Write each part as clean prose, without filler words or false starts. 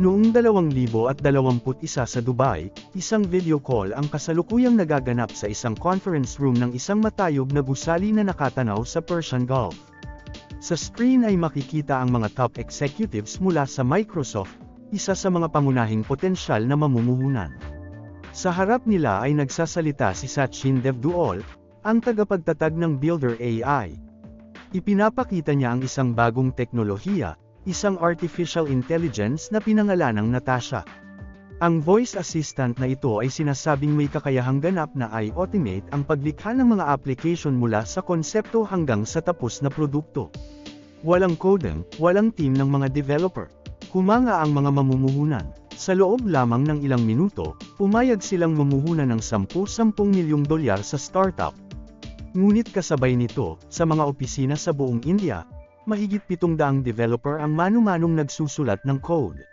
Noong 2021 sa Dubai, isang video call ang kasalukuyang nagaganap sa isang conference room ng isang matayog na gusali na nakatanaw sa Persian Gulf. Sa screen ay makikita ang mga top executives mula sa Microsoft, isa sa mga pangunahing potensyal na mamumuhunan. Sa harap nila ay nagsasalita si Sachin Devduol, ang tagapagtatag ng Builder AI. Ipinapakita niya ang isang bagong teknolohiya, isang artificial intelligence na pinangalanang Natasha. Ang voice assistant na ito ay sinasabing may kakayahang ganap na i-automate ang paglikha ng mga application mula sa konsepto hanggang sa tapos na produkto. Walang coding, walang team ng mga developer. Humanga ang mga mamumuhunan. Sa loob lamang ng ilang minuto, pumayag silang mumuhunan ng $10 milyong sa startup. Ngunit kasabay nito, sa mga opisina sa buong India, mahigit 700 developer ang manu-manong nagsusulat ng code.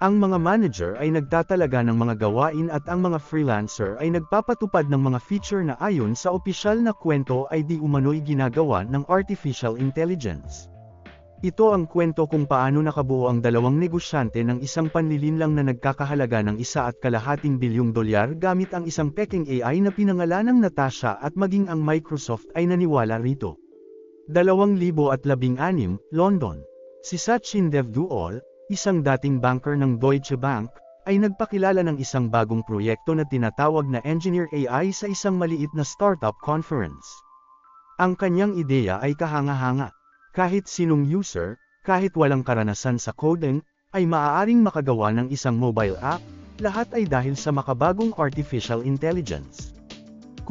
Ang mga manager ay nagtatalaga ng mga gawain at ang mga freelancer ay nagpapatupad ng mga feature na ayon sa opisyal na kwento ay di umano'y ginagawa ng artificial intelligence. Ito ang kwento kung paano nakabuo ang dalawang negosyante ng isang panlilinlang na nagkakahalaga ng $1.2 bilyong gamit ang isang peking AI na pinangalanang Natasha at maging ang Microsoft ay naniwala rito. 2016, London. Si Sachin Devduol, isang dating banker ng Deutsche Bank, ay nagpakilala ng isang bagong proyekto na tinatawag na Engineer AI sa isang maliit na startup conference. Ang kanyang ideya ay kahanga-hanga. Kahit sinong user, kahit walang karanasan sa coding, ay maaaring makagawa ng isang mobile app, lahat ay dahil sa makabagong artificial intelligence.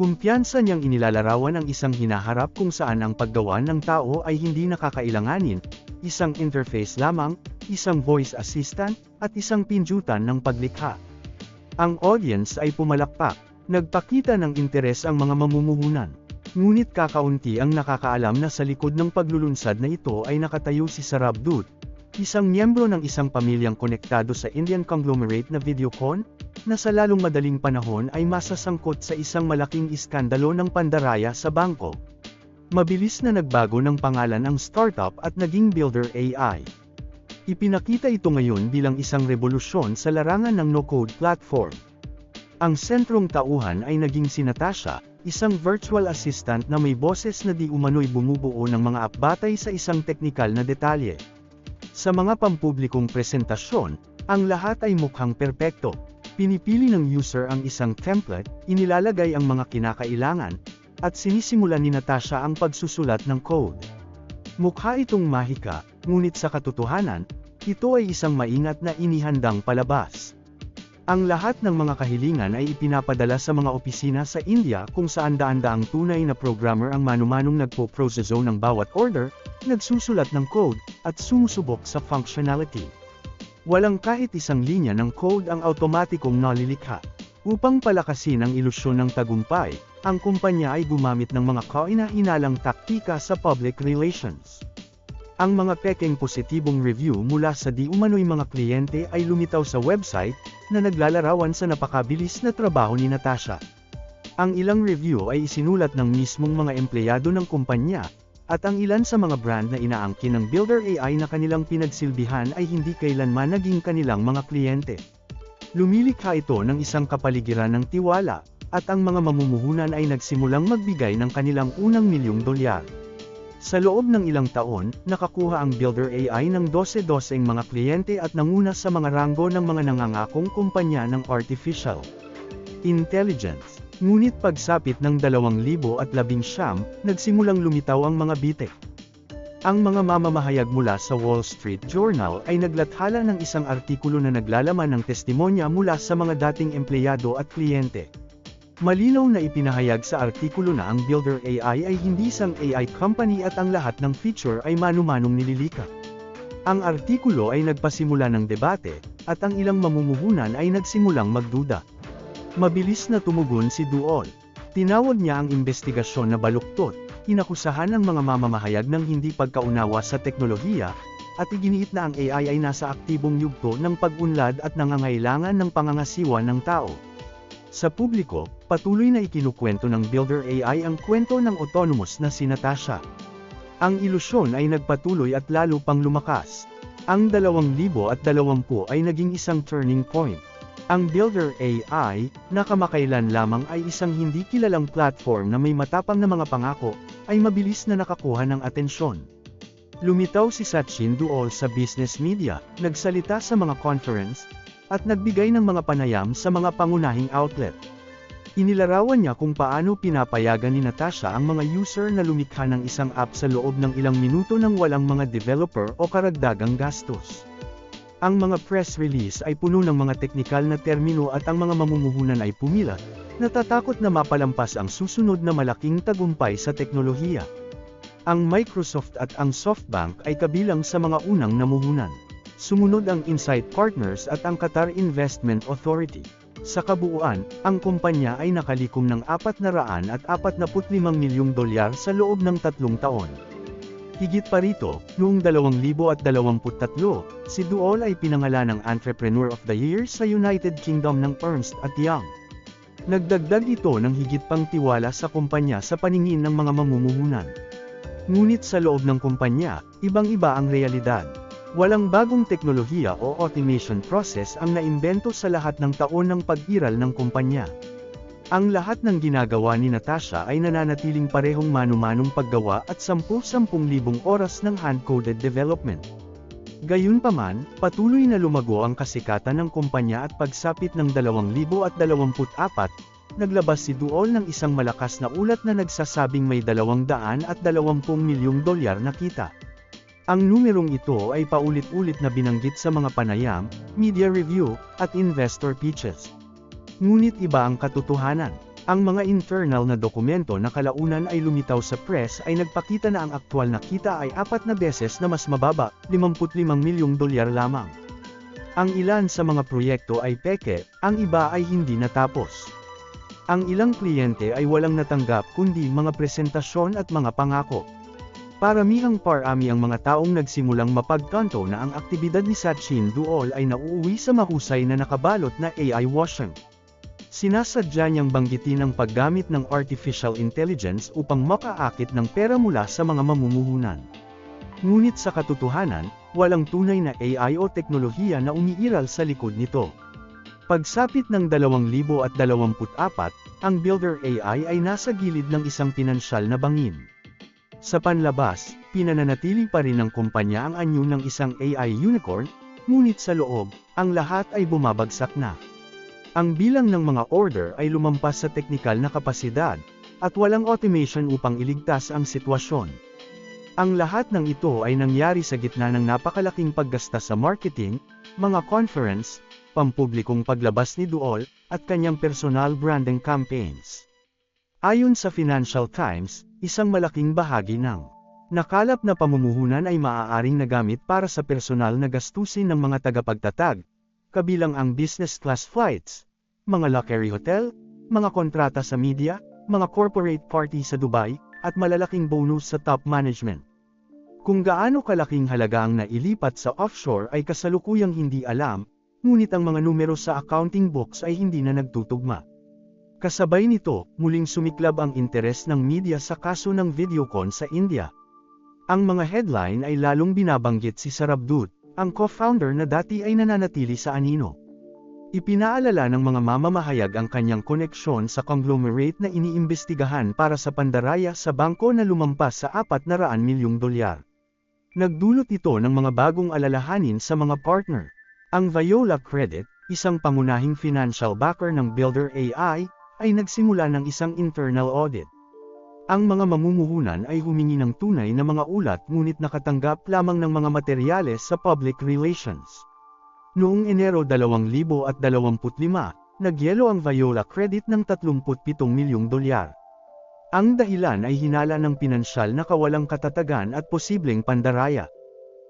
Kumpiyansa niyang inilalarawan ang isang hinaharap kung saan ang paggawa ng tao ay hindi nakakailanganin, isang interface lamang, isang voice assistant, at isang pindutan ng paglikha. Ang audience ay pumalakpak, nagpakita ng interes ang mga mamumuhunan. Ngunit kakaunti ang nakakaalam na sa likod ng paglulunsad na ito ay nakatayo si Sarab Dut, isang miyembro ng isang pamilyang konektado sa Indian conglomerate na Videocon, na sa lalong madaling panahon ay masasangkot sa isang malaking iskandalo ng pandaraya sa bangko. Mabilis na nagbago ng pangalan ang startup at naging Builder AI. Ipinakita ito ngayon bilang isang revolusyon sa larangan ng no-code platform. Ang sentrong tauhan ay naging si Natasha, isang virtual assistant na may boses na di umano'y bumubuo ng mga batay sa isang teknikal na detalye. Sa mga pampublikong presentasyon, ang lahat ay mukhang perpekto. Pinipili ng user ang isang template, inilalagay ang mga kinakailangan, at sinisimulan ni Natasha ang pagsusulat ng code. Mukha itong mahika, ngunit sa katotohanan, ito ay isang maingat na inihandang palabas. Ang lahat ng mga kahilingan ay ipinapadala sa mga opisina sa India kung saan daan-daang tunay na programmer ang manu-manong nagpo-proseso ng bawat order, nagsusulat ng code, at sumusubok sa functionality. Walang kahit isang linya ng code ang automatikong nalilikha. Upang palakasin ang ilusyon ng tagumpay, ang kumpanya ay gumamit ng mga kaina-hinalang taktika sa public relations. Ang mga pekeng positibong review mula sa di umano'y mga kliyente ay lumitaw sa website, na naglalarawan sa napakabilis na trabaho ni Natasha. Ang ilang review ay isinulat ng mismong mga empleyado ng kumpanya, at ang ilan sa mga brand na inaangkin ng Builder AI na kanilang pinagsilbihan ay hindi kailanman naging kanilang mga kliyente. Lumilikha ito ng isang kapaligiran ng tiwala, at ang mga mamumuhunan ay nagsimulang magbigay ng kanilang unang $1 milyong. Sa loob ng ilang taon, nakakuha ang Builder AI ng 12 mga kliyente at nanguna sa mga ranggo ng mga nangangakong kumpanya ng artificial intelligence. Ngunit pagsapit ng 2019, nagsimulang lumitaw ang mga bitik. Ang mga mamamahayag mula sa Wall Street Journal ay naglathala ng isang artikulo na naglalaman ng testimonya mula sa mga dating empleyado at kliyente. Malinaw na ipinahayag sa artikulo na ang Builder AI ay hindi isang AI company at ang lahat ng feature ay manu-manong nililika. Ang artikulo ay nagpasimula ng debate, at ang ilang mamumuhunan ay nagsimulang magduda. Mabilis na tumugon si Duol. Tinawag niya ang investigasyon na baluktot, inakusahan ang mga mamamahayag ng hindi pagkaunawa sa teknolohiya, at iginiit na ang AI ay nasa aktibong yugto ng pag-unlad at nangangailangan ng pangangasiwa ng tao. Sa publiko, patuloy na ikinukwento ng Builder AI ang kwento ng autonomous na si Natasha. Ang ilusyon ay nagpatuloy at lalo pang lumakas. Ang 2020 ay naging isang turning point. Ang Builder AI, na kamakailan lamang ay isang hindi kilalang platform na may matapang na mga pangako, ay mabilis na nakakuha ng atensyon. Lumitaw si Sachin Duol sa business media, nagsalita sa mga conference, at nagbigay ng mga panayam sa mga pangunahing outlet. Inilarawan niya kung paano pinapayagan ni Natasha ang mga user na lumikha ng isang app sa loob ng ilang minuto nang walang mga developer o karagdagang gastos. Ang mga press release ay puno ng mga teknikal na termino at ang mga mamumuhunan ay pumila, natatakot na mapalampas ang susunod na malaking tagumpay sa teknolohiya. Ang Microsoft at ang SoftBank ay kabilang sa mga unang namuhunan. Sumunod ang Insight Partners at ang Qatar Investment Authority. Sa kabuuan, ang kumpanya ay nakalikom ng $445 milyong sa loob ng 3 taon. Higit pa rito, noong 2023, si Duol ay pinangalanang Entrepreneur of the Year sa United Kingdom ng Ernst & Young. Nagdagdag ito ng higit pang tiwala sa kumpanya sa paningin ng mga mamumuhunan. Ngunit sa loob ng kumpanya, ibang-iba ang realidad. Walang bagong teknolohiya o automation process ang naimbento sa lahat ng taon ng pag-iral ng kumpanya. Ang lahat ng ginagawa ni Natasha ay nananatiling parehong manu-manong paggawa at 10,000 oras ng hand-coded development. Gayunpaman, patuloy na lumago ang kasikatan ng kumpanya at pagsapit ng 2024, naglabas si Duol ng isang malakas na ulat na nagsasabing may $220 milyong na kita. Ang numerong ito ay paulit-ulit na binanggit sa mga panayam, media review, at investor pitches. Ngunit iba ang katotohanan. Ang mga internal na dokumento na kalaunan ay lumitaw sa press ay nagpakita na ang aktwal na kita ay 4 na beses na mas mababa, $55 milyong lamang. Ang ilan sa mga proyekto ay peke, ang iba ay hindi natapos. Ang ilang kliyente ay walang natanggap kundi mga presentasyon at mga pangako. Parami ang mga taong nagsimulang mapagkanto na ang aktibidad ni Sachin Duol ay nauuwi sa mahusay na nakabalot na AI washing. Sinasadya niyang banggitin ang paggamit ng artificial intelligence upang makaakit ng pera mula sa mga mamumuhunan. Ngunit sa katotohanan, walang tunay na AI o teknolohiya na umiiral sa likod nito. Pagsapit ng 2024, ang Builder AI ay nasa gilid ng isang pinansyal na bangin. Sa panlabas, pinananatili pa rin ng kumpanya ang anyo ng isang AI unicorn, ngunit sa loob, ang lahat ay bumabagsak na. Ang bilang ng mga order ay lumampas sa teknikal na kapasidad, at walang automation upang iligtas ang sitwasyon. Ang lahat ng ito ay nangyari sa gitna ng napakalaking paggasta sa marketing, mga conference, pampublikong paglabas ni Duol, at kanyang personal branding campaigns. Ayon sa Financial Times, isang malaking bahagi ng nakalap na pamumuhunan ay maaaring nagamit para sa personal na gastusin ng mga tagapagtatag, kabilang ang business class flights, mga luxury hotel, mga kontrata sa media, mga corporate party sa Dubai, at malalaking bonus sa top management. Kung gaano kalaking halaga ang nailipat sa offshore ay kasalukuyang hindi alam, ngunit ang mga numero sa accounting books ay hindi na nagtutugma. Kasabay nito, muling sumiklab ang interes ng media sa kaso ng Videocon sa India. Ang mga headline ay lalong binabanggit si Sarabdut, ang co-founder na dati ay nananatili sa anino. Ipinaalala ng mga mamamahayag ang kanyang koneksyon sa conglomerate na iniimbestigahan para sa pandaraya sa bangko na lumampas sa $400 milyong. Nagdulot ito ng mga bagong alalahanin sa mga partner. Ang Viola Credit, isang pangunahing financial backer ng Builder AI, ay nagsimula ng isang internal audit. Ang mga mamumuhunan ay humingi ng tunay na mga ulat ngunit nakatanggap lamang ng mga materyales sa public relations. Noong Enero 2025, nagyelo ang Viola Credit ng $37 milyong. Ang dahilan ay hinala ng pinansyal na kawalang katatagan at posibleng pandaraya.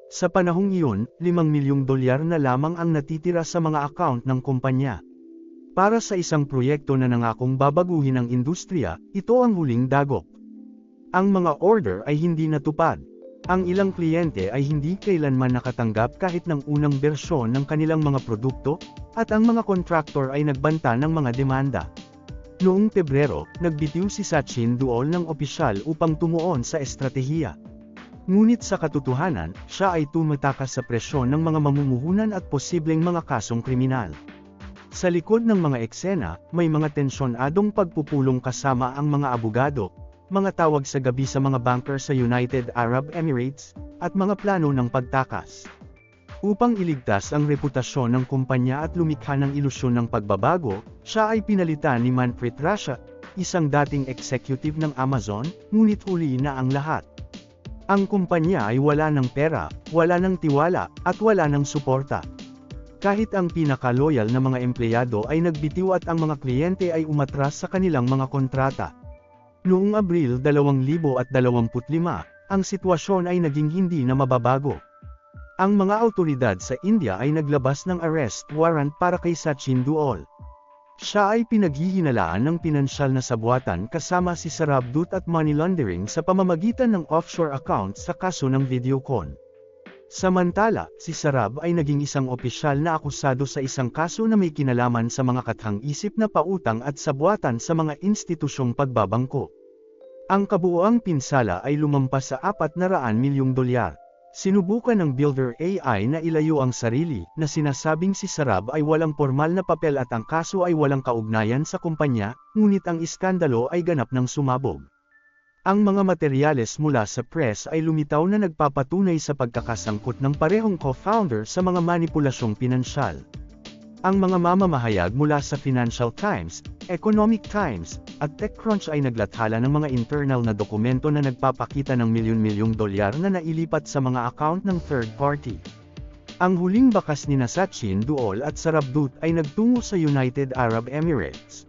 Sa panahong iyon, $5 milyong na lamang ang natitira sa mga account ng kumpanya. Para sa isang proyekto na nangakong babaguhin ang industriya, ito ang huling dagok. Ang mga order ay hindi natupad. Ang ilang kliyente ay hindi kailanman nakatanggap kahit ng unang bersyon ng kanilang mga produkto, at ang mga kontraktor ay nagbanta ng mga demanda. Noong Pebrero, nagbitiw si Sachin Duol ng opisyal upang tumuon sa estratehiya. Ngunit sa katotohanan, siya ay tumatakas sa presyon ng mga mamumuhunan at posibleng mga kasong kriminal. Sa likod ng mga eksena, may mga tensyonadong pagpupulong kasama ang mga abogado, mga tawag sa gabi sa mga banker sa United Arab Emirates, at mga plano ng pagtakas. Upang iligtas ang reputasyon ng kumpanya at lumikha ng ilusyon ng pagbabago, siya ay pinalitan ni Manfred Rasha, isang dating executive ng Amazon, ngunit huli na ang lahat. Ang kumpanya ay wala ng pera, wala ng tiwala, at wala ng suporta. Kahit ang pinaka-loyal na mga empleyado ay nagbitiw at ang mga kliyente ay umatras sa kanilang mga kontrata. Noong Abril 2025, ang sitwasyon ay naging hindi na mababago. Ang mga awtoridad sa India ay naglabas ng arrest warrant para kay Sachin Duol. Siya ay pinaghihinalaan ng pinansyal na sabwatan kasama si Sarab Dut at money laundering sa pamamagitan ng offshore account sa kaso ng Videocon. Samantala, si Sarab ay naging isang opisyal na akusado sa isang kaso na may kinalaman sa mga kathang-isip na pautang at sabwatan sa mga institusyong pagbabangko. Ang kabuoang pinsala ay lumampas sa $400 milyong. Sinubukan ng Builder AI na ilayo ang sarili, na sinasabing si Sarab ay walang formal na papel at ang kaso ay walang kaugnayan sa kumpanya, ngunit ang iskandalo ay ganap ng sumabog. Ang mga materyales mula sa press ay lumitaw na nagpapatunay sa pagkakasangkot ng parehong co-founder sa mga manipulasyong pinansyal. Ang mga mamamahayag mula sa Financial Times, Economic Times, at TechCrunch ay naglathala ng mga internal na dokumento na nagpapakita ng milyon-milyong dolyar na nailipat sa mga account ng third party. Ang huling bakas ni Sachin Duol at Sarab Dut ay nagtungo sa United Arab Emirates.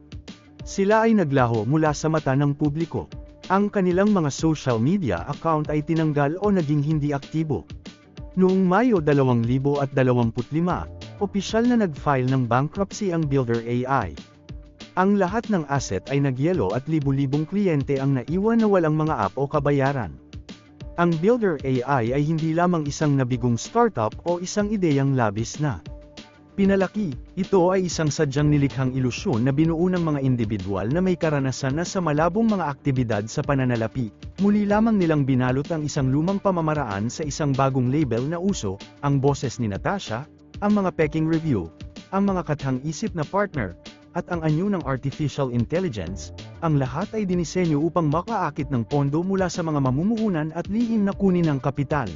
Sila ay naglaho mula sa mata ng publiko. Ang kanilang mga social media account ay tinanggal o naging hindi aktibo. Noong Mayo 2025, opisyal na nag-file ng bankruptcy ang Builder AI. Ang lahat ng asset ay nagyelo at libu-libong kliyente ang naiwan na walang mga app o kabayaran. Ang Builder AI ay hindi lamang isang nabigong startup o isang ideyang labis na pinalaki, ito ay isang sadyang nilikhang ilusyon na binuo ng mga individual na may karanasan na sa malabong mga aktibidad sa pananalapi. Muli lamang nilang binalot ang isang lumang pamamaraan sa isang bagong label na uso, ang boses ni Natasha, ang mga peking review, ang mga kathang-isip na partner, at ang anyo ng artificial intelligence, ang lahat ay dinisenyo upang makaakit ng pondo mula sa mga mamumuhunan at lihim na kunin ng kapital.